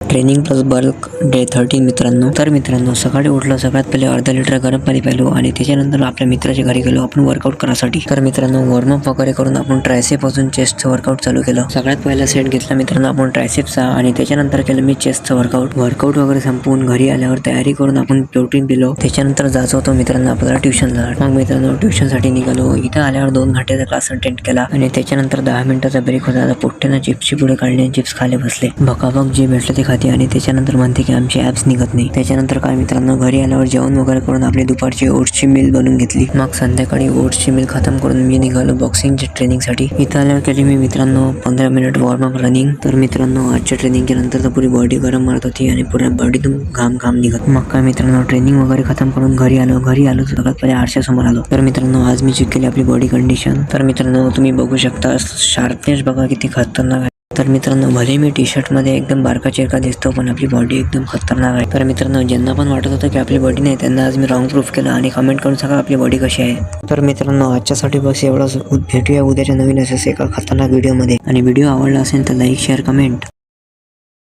Training plus bulk day 13 मित्रांनो. तर मित्रांनो सकाळी उठलो, सगळ्यात पहिले अर्धा लिटर गरम पाणी प्यालो आणि त्याच्यानंतर आपल्या मित्राच्या घरी गेलो आपण वर्कआउट करायसाठी. तर मित्रांनो वॉर्मअप वगैरे करून आपण ट्रायसेप पासून चेस्टचं वर्कआउट चालू केलं. सगळ्यात पहिला सेट घेतला मित्रांनो आपण ट्रायसेपचा आणि त्याच्यानंतर केलं मी चेस्टचं वर्कआउट वगैरे संपवून घरी आल्यावर तयारी करून आपण प्रोटीन पिलो. त्याच्यानंतर जायचं होतं मित्रांनो आपल्याला ट्युशनला. मग मित्रांनो ट्युशनसाठी निघालो. इथं आल्यावर 2 घंट्याचा क्लास अटेंड केला आणि त्याच्यानंतर 10 मिनिटाचा ब्रेक होता. पोट्ट्यानं चिप्सची पुढे काढले, चिप्स खाले बसले. भकाभक जे भेटलं ते खाते आणि त्याच्यानंतर म्हणते की आमचे ॲप्स निघत नाही. त्याच्यानंतर काय मित्रांनो घरी आल्यावर जेवण वगैरे करून आपली दुपारची ओट्सची मिल बनवून घेतली. मग संध्याकाळी ओट्सची मिल खतम करून मी निघालो बॉक्सिंगच्या ट्रेनिंगसाठी. इथं आल्यावर केली मी मित्रांनो 15 मिनिट वॉर्मअप रनिंग. तर मित्रांनो आजच्या ट्रेनिंगच्या नंतर तर पुरी बॉडी गरम मारत होती आणि पुऱ्या बॉडीतून घाम निघत. मग काय मित्रांनो ट्रेनिंग वगैरे खतम करून घरी आलो सगळ्यात पहिले आरशासमोर आलो. तर मित्रांनो आज मी चेक केली आपली बॉडी कंडिशन. तर मित्रांनो तुम्ही बघू शकता शार्पनेस बघा किती खतरनाक आहे. तर मित्रांनो भले मी टी शर्ट मध्ये एकदम बारका चिरका दिसतो पण आपली बॉडी एकदम खतरनाक आहे. तर मित्रांनो ज्यांना पण वाटत होतं की आपली बॉडी नाही त्यांना आज मी रॉंग प्रूफ केलं आणि कमेंट करून सांगा आपली बॉडी कशी आहे. तर मित्रांनो आजच्यासाठी बस एवढंच. भेटूया उद्याच्या नवीन असेच एका खतरनाक व्हिडिओ मध्ये आणि व्हिडिओ आवडला असेल तर लाईक शेअर कमेंट.